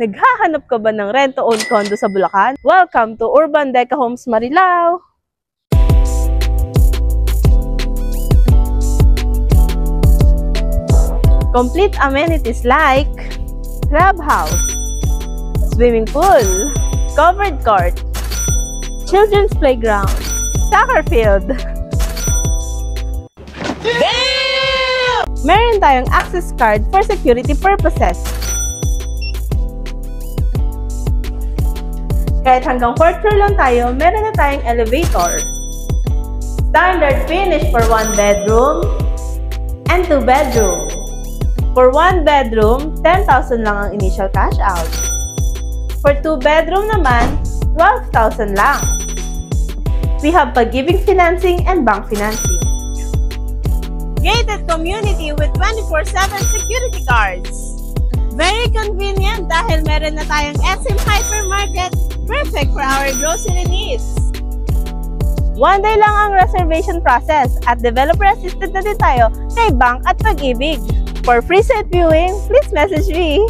Naghahanap ka ba ng rent-to-own condo sa Bulacan? Welcome to Urban Deca Homes Marilao! Complete amenities like clubhouse, swimming pool, covered court, children's playground, soccer field. Damn! Meron tayong access card for security purposes. Kahit hanggang 4th floor lang tayo, meron na tayong elevator. Standard finish for 1 bedroom and 2 bedroom. For 1 bedroom, 10,000 lang ang initial cash out. For 2 bedroom naman, 12,000 lang. We have pag-ibig financing and bank financing. Gated community with 24/7 security guards. Very convenient dahil meron na tayong SM Hypermarket, perfect for our grocery needs. 1 day lang ang reservation process at developer assisted na din tayo kay Bank at Pag-ibig. For free site viewing, please message me.